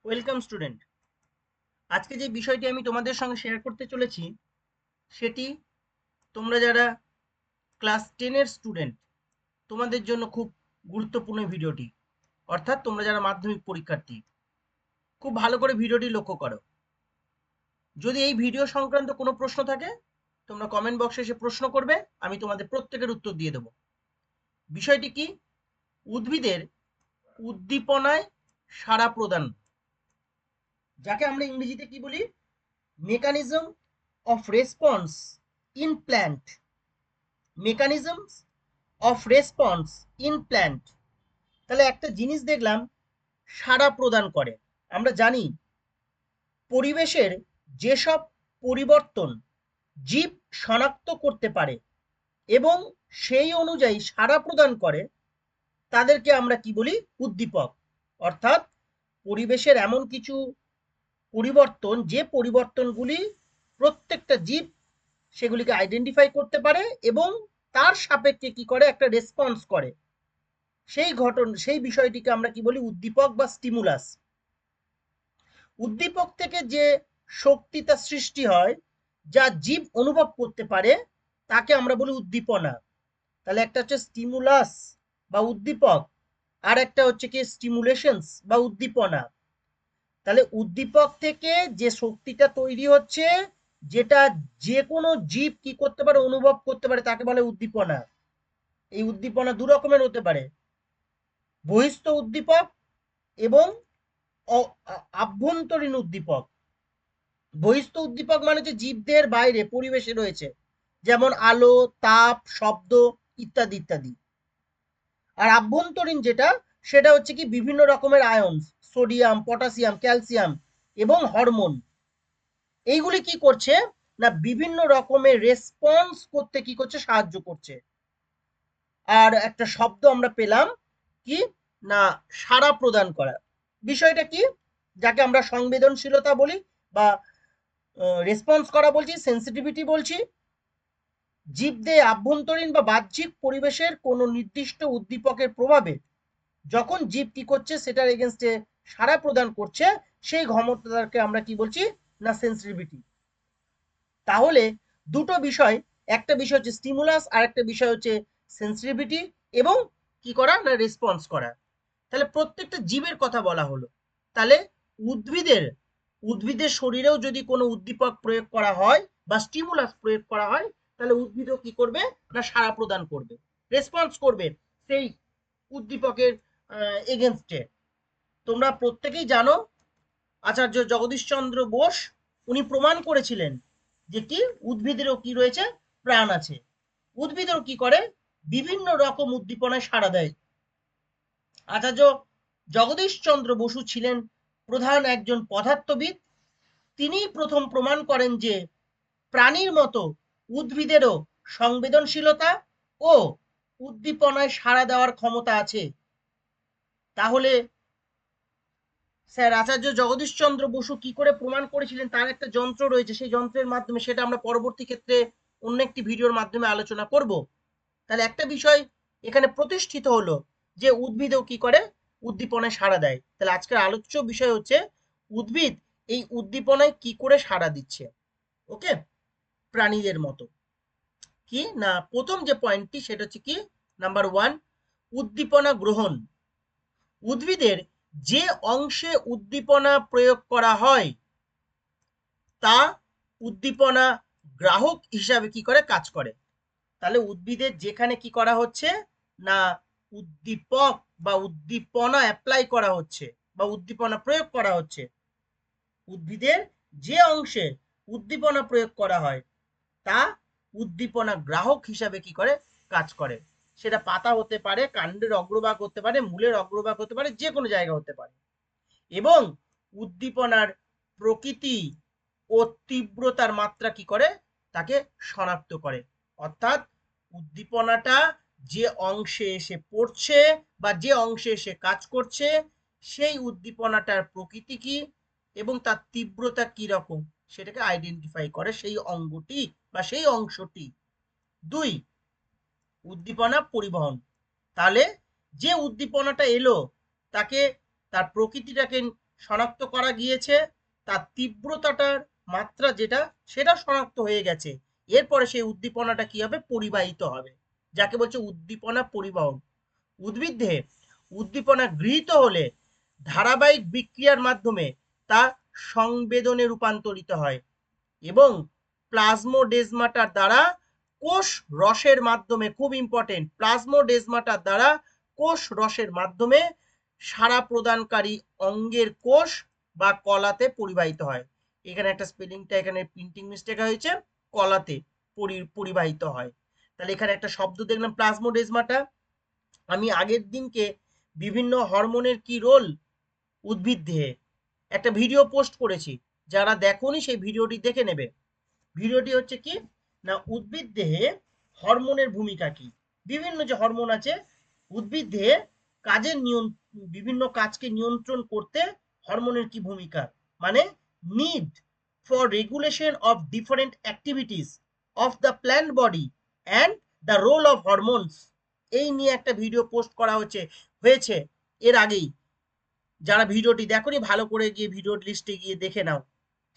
Welcome student. আজকে যে বিষয়টি আমি তোমাদের সঙ্গে শেয়ার করতে চলেছি সেটি তোমরা যারা ক্লাস 10-এর স্টুডেন্ট তোমাদের জন্য খুব গুরুত্বপূর্ণ ভিডিওটি, অর্থাৎ তোমরা যারা মাধ্যমিক পরীক্ষার্থী, খুব ভালো করে ভিডিওটি লক্ষ্য করো। যদি এই ভিডিও সংক্রান্ত কোনো প্রশ্ন থাকে তোমরা কমেন্ট বক্সে এসে প্রশ্ন করবে, আমি তোমাদের প্রত্যেকের উত্তর দিয়ে দেবো। বিষয়টি কি? উদ্ভিদের উদ্দীপনায় সাড়া প্রদান, যাকে আমরা ইংরেজিতে কি বলি, mechanism of response in plant. Mechanisms of response in plant. তাহলে একটা জিনিস দেখলাম, সাড়া প্রদান করে। আমরা জানি পরিবেশের যেসব পরিবর্তন জীব শনাক্ত করতে পারে এবং সেই অনুযায়ী সাড়া প্রদান করে তাদেরকে আমরা কি বলি, উদ্দীপক। অর্থাৎ পরিবেশের এমন কিছু পরিবর্তন, যে পরিবর্তনগুলি প্রত্যেকটা জীব সেগুলিকে আইডেন্টিফাই করতে পারে এবং তার সাপেক্ষে কি করে, একটা রেসপন্স করে। সেই বিষয়টিকে আমরা কি বলি, উদ্দীপক বা স্টিমুলাস। উদ্দীপক থেকে যে শক্তিটা সৃষ্টি হয়, যা জীব অনুভব করতে পারে, তাকে আমরা বলি উদ্দীপনা। তাহলে একটা হচ্ছে স্টিমুলাস বা উদ্দীপক, আর একটা হচ্ছে কি স্টিমুলেশনস বা উদ্দীপনা। তাহলে উদ্দীপক থেকে যে শক্তিটা তৈরি হচ্ছে, যেটা যে কোনো জীব কি করতে পারে, অনুভব করতে পারে, তাকে বলে উদ্দীপনা। এই উদ্দীপনা দু রকমের হতে পারে, বহিস্থ উদ্দীপক এবং আভ্যন্তরীণ উদ্দীপক। বহিস্থ উদ্দীপক মানে যে জীবদের বাইরে পরিবেশে রয়েছে, যেমন আলো, তাপ, শব্দ ইত্যাদি ইত্যাদি। আর আভ্যন্তরীণ যেটা, সেটা হচ্ছে কি বিভিন্ন রকমের আয়ন, সোডিয়াম, পটাশিয়াম, ক্যালসিয়াম এবং হরমোন। এইগুলি কি করছে না, বিভিন্ন রকমের রেসপন্স করতে কি করছে, সাহায্য করছে। আর একটা শব্দ আমরা পেলাম কি না, সাড়া প্রদান করা। বিষয়টা কি, যাকে আমরা সংবেদনশীলতা বলি বা রেসপন্স করা বলছি, সেন্সিটিভিটি বলছি। জীবদেহে আভ্যন্তরীণ বা বাহ্যিক পরিবেশের কোনো নির্দিষ্ট উদ্দীপকের প্রভাবে যখন জীব কি করছে, সেটার এগেনস্টে সাড়া প্রদান করছে, সেই ক্ষমতাকে আমরা কি বলছি না, সেন্সিটিভিটি। তাহলে দুটো বিষয়, একটা বিষয় হচ্ছে স্টিমুলাস আর একটা বিষয় হচ্ছে সেন্সিটিভিটি, এবং কি করা না, রেসপন্স করা। তাহলে প্রত্যেকটা জীবের কথা বলা হলো। তাহলে উদ্ভিদের উদ্ভিদের শরীরেও যদি কোনো উদ্দীপক প্রয়োগ করা হয় বা স্টিমুলাস প্রয়োগ করা হয়, তাহলে উদ্ভিদও কি করবে না, সাড়া প্রদান করবে, রেসপন্স করবে সেই উদ্দীপকের এগেনস্টে। তোমরা প্রত্যেকেই জানো, আচার্য জগদীশচন্দ্র বোস উনি প্রমাণ করেছিলেন যে কি, উদ্ভিদেরও কি রয়েছে, প্রাণ আছে। উদ্ভিদও কি করে, বিভিন্ন রকম উদ্দীপনায় সাড়া দেয়। আচার্য জগদীশচন্দ্র বসু ছিলেন প্রধান একজন পদার্থবিদ। তিনি প্রথম প্রমাণ করেন যে প্রাণীর মতো উদ্ভিদেরও সংবেদনশীলতা ও উদ্দীপনায় সাড়া দেওয়ার ক্ষমতা আছে। তাহলে স্যার আচার্য জগদীশচন্দ্র বসু কি করে প্রমাণ করেছিলেন, তার একটা যন্ত্র রয়েছে, সেই যন্ত্রের মাধ্যমে, সেটা আমরা পরবর্তী ক্ষেত্রে অন্য একটি ভিডিওর মাধ্যমে আলোচনা করব। তাহলে একটা বিষয় এখানে প্রতিষ্ঠিত হলো যে উদ্ভিদও কি করে, উদ্দীপনায় সাড়া দেয়। তাহলে আজকের আলোচ্য বিষয় হচ্ছে উদ্ভিদ এই উদ্দীপনায় কি করে সাড়া দিচ্ছে। ওকে, প্রাণীদের মতো। কি না, প্রথম যে পয়েন্টটি সেটা হচ্ছে কি, নাম্বার 1, উদ্দীপনা গ্রহণ। উদ্ভিদের যে অংশে উদ্দীপনা প্রয়োগ করা হয় তা উদ্দীপনা গ্রাহক হিসাবে কি করে, কাজ করে। তাহলে উদ্ভিদের যেখানে কি করা হচ্ছে না, উদ্দীপক বা উদ্দীপনা অ্যাপ্লাই করা হচ্ছে বা উদ্দীপনা প্রয়োগ করা হচ্ছে, উদ্ভিদের যে অংশে উদ্দীপনা প্রয়োগ করা হয় তা উদ্দীপনা গ্রাহক হিসাবে কি করে, কাজ করে। সেটা পাতা হতে পারে, কাণ্ডের অগ্রভাগ হতে পারে, মূলের অগ্রভাগ হতে পারে, যে কোনো জায়গা হতে পারে। এবং উদ্দীপনার প্রকৃতি ও তীব্রতার মাত্রা কি করে, তাকে শনাক্ত করে। অর্থাৎ উদ্দীপনাটা যে অংশে এসে পড়ছে বা যে অংশে এসে কাজ করছে, সেই উদ্দীপনাটার প্রকৃতি কি এবং তার তীব্রতা কি রকম, সেটাকে আইডেন্টিফাই করে সেই অঙ্গটি বা সেই অংশটি। 2, উদ্দীপনা পরিবহন। তাহলে যে উদ্দীপনাটা এলো, তাকে, তার প্রকৃতিটাকে শনাক্ত করা গিয়েছে, তার তীব্রতাটার মাত্রা যেটা সেটা শনাক্ত হয়ে গেছে, এরপরে সেই উদ্দীপনাটা কি হবে, পরিবাহিত হবে, যাকে বলছে উদ্দীপনা পরিবহন। উদ্ভিদে উদ্দীপনা গৃহীত হলে ধারাবাহিক বিক্রিয়ার মাধ্যমে তা সংবেদনে রূপান্তরিত হয় এবং প্লাজমোডেজমাটার দ্বারা কোষ রসের মাধ্যমে, খুব ইম্পর্টেন্ট, প্লাজমোডেজমাটার দ্বারা কোষ রসের মাধ্যমে সাড়া প্রদানকারী অঙ্গের কোষ বা কলাতে পরিবাহিত হয়। এখানে একটা স্পেলিংটা এখানে প্রিন্টিং মিস্টেক হয়েছে, কলাতে পরিবাহিত হয়। তাহলে এখানে একটা শব্দ দেখলাম প্লাজমোডেজমাটা। আমি আগের দিনকে বিভিন্ন হরমোনের কি রোল উদ্ভিদ দেহে একটা ভিডিও পোস্ট করেছি, যারা দেখোনি সেই ভিডিওটি দেখে নেবে। ভিডিওটি হচ্ছে কি না, উদ্ভিদ দেহে হরমোনের ভূমিকা কি, বিভিন্ন যে হরমোন আছে উদ্ভিদ দেহে কাজের বিভিন্ন কাজকে নিয়ন্ত্রণ করতে হরমোনের কি ভূমিকা, মানে need for regulation of different activities of the plant body and the role of hormones, এই নিয়ে একটা ভিডিও পোস্ট করা হয়েছে এর আগেই। যারা ভিডিওটি দেখোনি ভালো করে গিয়ে ভিডিও লিস্টে গিয়ে দেখে নাও।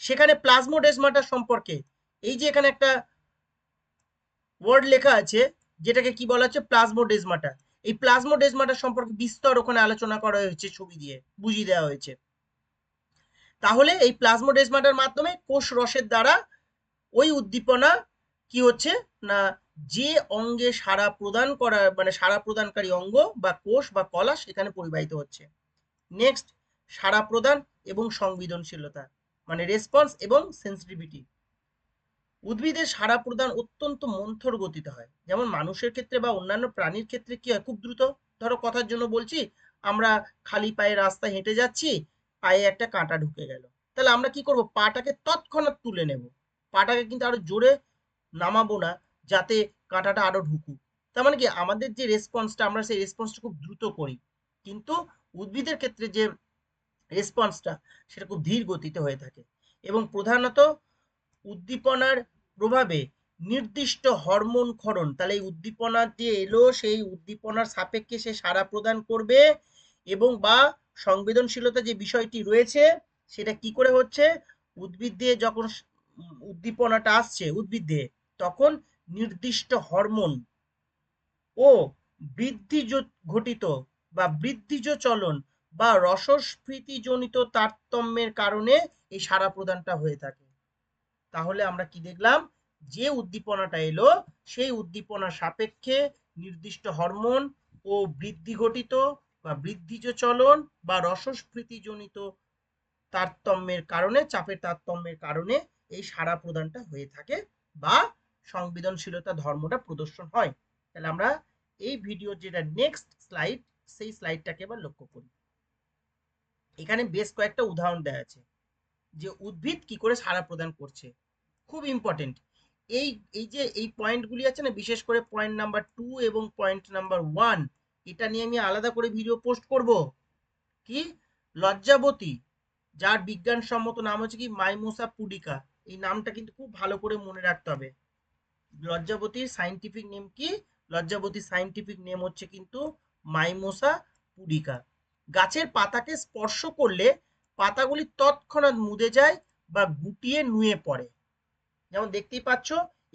সেখানে প্লাজমোডেজমাটা সম্পর্কে এই যে এখানে একটা ওয়ার্ড লেখা আছে যেটাকে কি বলা হচ্ছে প্লাজমোডেজমাটা, এই প্লাজমোডেজমাটা সম্পর্কে বিস্তর ওখানে আলোচনা করা হয়েছে, ছবি দিয়ে বুঝিয়ে দেওয়া হয়েছে। তাহলে এই প্লাজমোডেজমাটার মাধ্যমে কোষ রসের দ্বারা ওই উদ্দীপনা কি হচ্ছে না, যে অঙ্গে সাড়া প্রদান করা মানে সাড়া প্রদানকারী অঙ্গ বা কোষ বা কলা সেখানে পরিবাহিত হচ্ছে। নেক্সট, সাড়া প্রদান এবং সংবেদনশীলতা, মানে রেসপন্স এবং সেন্সিটিভিটি। উদ্ভিদের সাড়া প্রদান অত্যন্ত মন্থর গতিতে হয়, যেমন মানুষের ক্ষেত্রে বা অন্যান্য প্রাণীর ক্ষেত্রে কি হয়, খুব দ্রুত। ধরো কথার জন্য বলছি, আমরা খালি পায়ে রাস্তায় হেঁটে যাচ্ছি, পায়ে একটা কাঁটা ঢুকে গেল, তাহলে আমরা কি করব, পাটাকে তৎক্ষণাৎ তুলে নেব, পাটাকে কিন্তু আরো জোরে নামাবো না যাতে কাঁটাটা আরো ঢুকুক। তার মানে কি আমাদের যে রেসপন্সটা, আমরা সেই রেসপন্সটা খুব দ্রুত করি, কিন্তু উদ্ভিদের ক্ষেত্রে যে রেসপন্সটা সেটা খুব ধীর গতিতে হয়ে থাকে। এবং প্রধানত উদ্দীপনার প্রভাবে নির্দিষ্ট হরমোন ক্ষরণ, তাহলে এই উদ্দীপনা যে এলো সেই উদ্দীপনার সাপেক্ষে সে সাড়া প্রদান করবে, এবং বা সংবেদনশীলতা যে বিষয়টি রয়েছে সেটা কি করে হচ্ছে, উদ্ভিদ দিয়ে যখন উদ্দীপনাটা আসছে উদ্ভিদ দিয়ে, তখন নির্দিষ্ট হরমোন ও বৃদ্ধিজ ঘটিত বা বৃদ্ধিজ চলন বা রসস্ফীতিজনিত তারতম্যের কারণে এই সাড়া প্রদানটা হয়ে থাকে। তাহলে আমরা কি দেখলাম, যে উদ্দীপনাটা এলো সেই উদ্দীপনার সাপেক্ষে নির্দিষ্ট হরমোন ও বৃদ্ধি ঘটিত বা বৃদ্ধিজ চলন বা রসস্ফীতিজনিত তারতম্যের কারণে, চাপের তারতম্যের কারণে এই সাড়া প্রদানটা হয়ে থাকে বা সংবেদনশীলতা ধর্মটা প্রদর্শন হয়। তাহলে আমরা এই ভিডিও যেটা নেক্সট স্লাইড, সেই স্লাইডটাকে এবার লক্ষ্য করি। এখানে বেশ কয়েকটা উদাহরণ দেওয়া আছে যে উদ্ভিদ কি করে সাড়া প্রদান করছে, খুব ইম্পর্টেন্ট। এই এই যে এই পয়েন্টগুলি আছে না, বিশেষ করে পয়েন্ট নাম্বার 2 এবং পয়েন্ট নাম্বার 1, এটা নিয়ে আমি আলাদা করে ভিডিও পোস্ট করব। কি, লজ্জাবতী, যার বিজ্ঞানসম্মত নাম হচ্ছে কি মাইমোসা পুডিকা, এই নামটা কিন্তু খুব ভালো করে মনে রাখতে হবে। লজ্জাবতীর সাইন্টিফিক নেম কি, লজ্জাবতীর সাইন্টিফিক নেম হচ্ছে কিন্তু মাইমোসা পুডিকা। গাছের পাতাকে স্পর্শ করলে পাতাগুলি তৎক্ষণাৎ মুদে যায় বা গুটিয়ে নুয়ে পড়ে। যেমন দেখতেই পাচ্ছ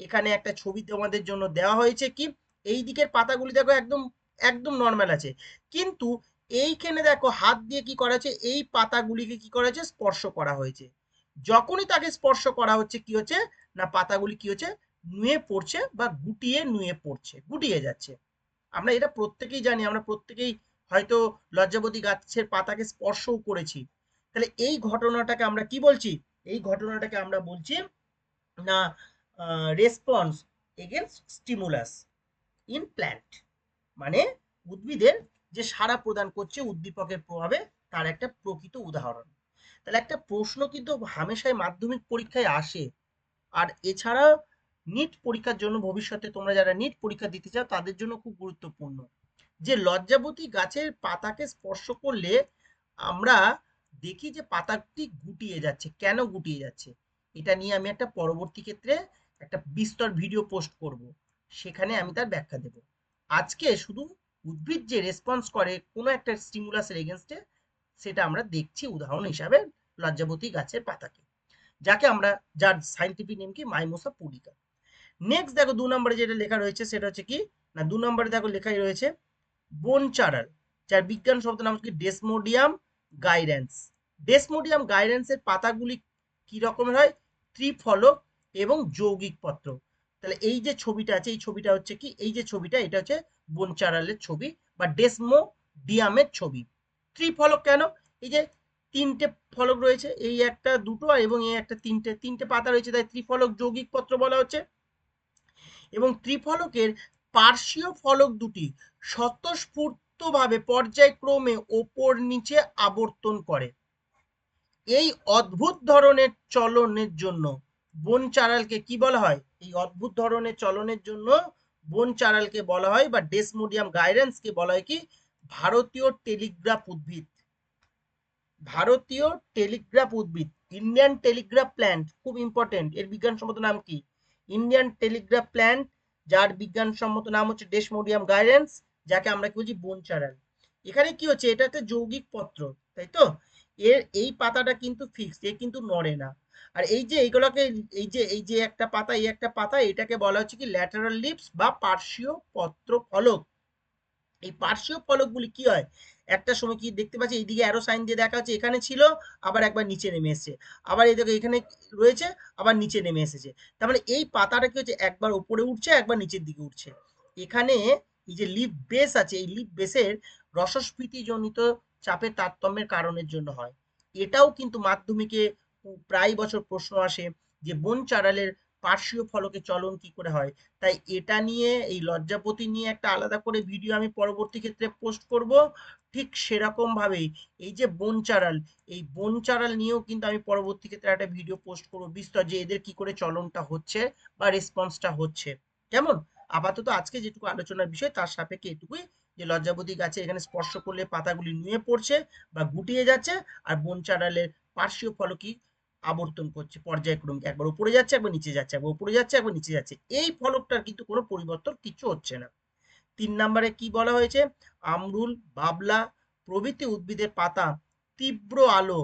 এখানে একটা ছবি তোমাদের জন্য দেওয়া হয়েছে, কি এই দিকের পাতাগুলি দেখো একদম একদম নর্মাল আছে, কিন্তু এইখানে দেখো হাত দিয়ে কি করা আছে, এই পাতাগুলিকে কি করা হয়েছে, স্পর্শ করা হয়েছে। যখনই তাকে স্পর্শ করা হচ্ছে কি হচ্ছে না, পাতাগুলি কি হচ্ছে, নুয়ে পড়ছে বা গুটিয়ে নুয়ে পড়ছে, গুটিয়ে যাচ্ছে। আমরা এটা প্রত্যেকেই জানি, আমরা প্রত্যেকেই হয়তো লজ্জাবতী গাছের পাতাকে স্পর্শও করেছি। তাহলে এই ঘটনাটাকে আমরা কি বলছি, এই ঘটনাটাকে আমরা বলছি না response against stimulus in plant, মানে উদ্ভিদের যে সাড়া প্রদান করছে উদ্দীপকের প্রভাবে, তার একটা প্রকৃত উদাহরণ। তাহলে একটা প্রশ্ন কিন্তু হামেশাই মাধ্যমিক পরীক্ষায় আসে, আর এছাড়া নিট পরীক্ষার জন্য ভবিষ্যতে তোমরা যারা নিট পরীক্ষা দিতে চাও তাদের জন্য খুব গুরুত্বপূর্ণ, যে লজ্জাবতী গাছের পাতাকে স্পর্শ করলে আমরা দেখি যে পাতাটি গুটিয়ে যাচ্ছে, কেন গুটিয়ে যাচ্ছে, এটা নিয়ে আমি একটা পরবর্তী ক্ষেত্রে একটা বিস্তর ভিডিও পোস্ট করব, সেখানে আমি তার ব্যাখ্যা দেব। আজকে শুধু উদ্ভিদ যে রেসপন্স করে কোনো একটা স্টিমুলাসের এগেনস্টে, সেটা আমরা দেখছি উদাহরণ হিসাবে লজ্জাবতী গাছের পাতাকে, যাকে আমরা, যার সাইন্টিফিক নেম কি, মাইমোসা পুডিকা। নেক্সট দেখো 2 নম্বরে যেটা লেখা রয়েছে সেটা হচ্ছে কি না, 2 নম্বরে দেখো লেখাই রয়েছে বন চারাল, যার বিজ্ঞান শব্দ নাম হচ্ছে ডেসমোডিয়াম গাইরেন্স। ডেসমোডিয়াম গাইরেন্সের পাতাগুলি কি রকমের হয়, ত্রিফলক এবং যৌগিক পত্র। তাহলে এই যে ছবিটা আছে, এই ছবিটা হচ্ছে কি, এই যে ছবিটা এটা হচ্ছে বন চারালের ছবি বা ডেসমোডিয়ামের ছবি। ত্রিফলক কেন, এই যে তিনটে ফলক রয়েছে, এই একটা দুটো এবং এই একটা তিনটে পাতা রয়েছে, তাই ত্রিফলক যৌগিক পত্র বলা হচ্ছে। এবং ত্রিফলকের পার্শ্বীয় ফলক দুটি স্বতঃস্ফূর্তভাবে পর্যায়ক্রমে ওপর নিচে আবর্তন করে। এই অদ্ভুত ধরনের চলনের জন্য বন চারালকে কি বলা হয়, এই অদ্ভুত ধরনের চলনের জন্য বন চারালকে বলা হয় বা ডেসমোডিয়াম গাইরেন্সকে বলা হয় কি, ভারতীয় টেলিগ্রাফ উদ্ভিদ। ভারতীয় টেলিগ্রাফ উদ্ভিদ, ইন্ডিয়ান টেলিগ্রাফ প্ল্যান্ট, খুব ইম্পর্টেন্ট, এর বিজ্ঞানসম্মত নাম কি, ইন্ডিয়ান টেলিগ্রাফ প্ল্যান্ট, যার বিজ্ঞানসম্মত নাম হচ্ছে ডেসমোডিয়াম গাইরেন্স, যাকে আমরা কি বলছি, বন চারাল। এখানে কি হচ্ছে, এটা একটা যৌগিক পত্র, তাই তো, এর এই পাতাটা কিন্তু ফিক্সড, এ কিন্তু নড়ে না। আর এই যে এইগুলোকে, এই যে একটা পাতা, এই একটা পাতা, এটাকে বলা হচ্ছে কি ল্যাটারাল লিভস বা পার্শ্বীয় পত্র ফলক। এই পার্শ্বীয় ফলকগুলি কি হয়, একটা সময় কি দেখতে পাচ্ছি, এইদিকে অ্যারো সাইন দিয়ে দেখা হচ্ছে, এখানে ছিল আবার একবার নিচে নেমে এসেছে, আবার এই দেখো এখানে রয়েছে আবার নিচে নেমে এসেছে। তার মানে এই পাতাটা কি হচ্ছে, একবার উপরে উঠছে একবার নিচের দিকে উঠছে। এখানে এই যে লিফ বেস আছে, এই লিফ বেসের রসস্ফীতিজনিত চাপের তারতম্যের কারণের জন্য হয়। এটাও কিন্তু মাধ্যমিকে প্রায় বছর প্রশ্ন আসে যে বন চারালের পার্শ্বীয় ফলকে চলন কি করে হয়। তাই এটা নিয়ে, এই লজ্জাপতি নিয়ে একটা আলাদা করে ভিডিও আমি পরবর্তী ক্ষেত্রে পোস্ট করব। ঠিক সেরকম ভাবেই এই যে বন চারাল, এই বন চারাল নিয়েও কিন্তু আমি পরবর্তী ক্ষেত্রে একটা ভিডিও পোস্ট করব বিস্তর, যে এদের কি করে চলনটা হচ্ছে বা রেসপন্সটা হচ্ছে। কেমন, আপাতত আজকে যেটুকু আলোচনার বিষয় তার সাপেক্ষে এটুকুই, যে লজ্জাবতী গাছে এখানে স্পর্শ করলে পাতাগুলি নুয়ে পড়ছে বা গুটিয়ে যাচ্ছে, আর বন চারালের পার্শ্বীয় ফলকই আবর্তন করছে পর্যায়ক্রমিক, একবার উপরে যাচ্ছে একবার নিচে যাচ্ছে, একবার উপরে যাচ্ছে একবার নিচে যাচ্ছে, এই ফলকটার কিন্তু কোনো পরিবর্তন কিছু হচ্ছে না। 3 নম্বরে কি বলা হয়েছে, আমরুল, বাবলা প্রভৃতি উদ্ভিদের পাতা তীব্র আলো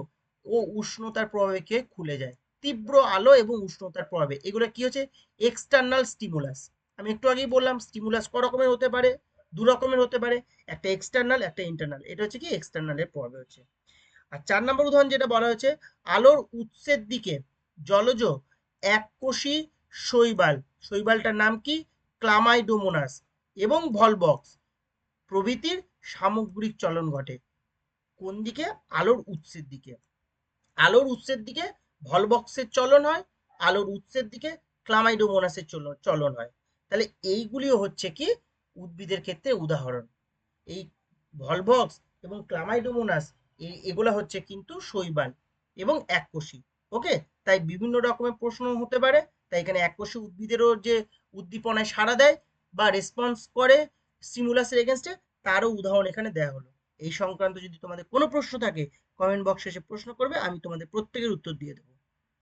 ও উষ্ণতার প্রভাবে খুলে যায়। তীব্র আলো এবং উষ্ণতার প্রভাবে, এগুলো কি হচ্ছে, এক্সটার্নাল স্টিমুলাস। আমি একটু আগেই বললাম স্টিমুলাস ক রকমের হতে পারে, দু রকমের হতে পারে, একটা এক্সটার্নাল একটা ইন্টারনাল, এটা হচ্ছে কি এক্সটার্নালের প্রভাবে হচ্ছে। আর 4 নম্বর উদাহরণ যেটা বলা হয়েছে, আলোর উৎসের দিকে জলজ এককোষী শৈবাল, শৈবালটার নাম কি, ক্লামাইডোমোনাস এবং ভলবক্স প্রভৃতির সামগ্রিক চলন ঘটে। কোন দিকে, আলোর উৎসের দিকে। আলোর উৎসের দিকে ভলবক্সের চলন হয়, আলোর উৎসের দিকে ক্লামাইডোমোনাসের চলন হয়। তাহলে এইগুলিও হচ্ছে কি উদ্ভিদের ক্ষেত্রে উদাহরণ। এই ভলভক্স এবং ক্লামাইডোমোনাস, এগুলো হচ্ছে কিন্তু শৈবাল এবং এককোষী। ওকে, তাই বিভিন্ন রকমের প্রশ্ন হতে পারে। তাই এখানে এককোষী উদ্ভিদেরও যে উদ্দীপনায় সাড়া দেয় বা রেসপন্স করে স্টিমুলাসের এগেনস্টে, তারও উদাহরণ এখানে দেওয়া হলো। এই সংক্রান্ত যদি তোমাদের কোনো প্রশ্ন থাকে, কমেন্ট বক্সে এসে প্রশ্ন করবে, আমি তোমাদের প্রত্যেকের উত্তর দিয়ে দেবো।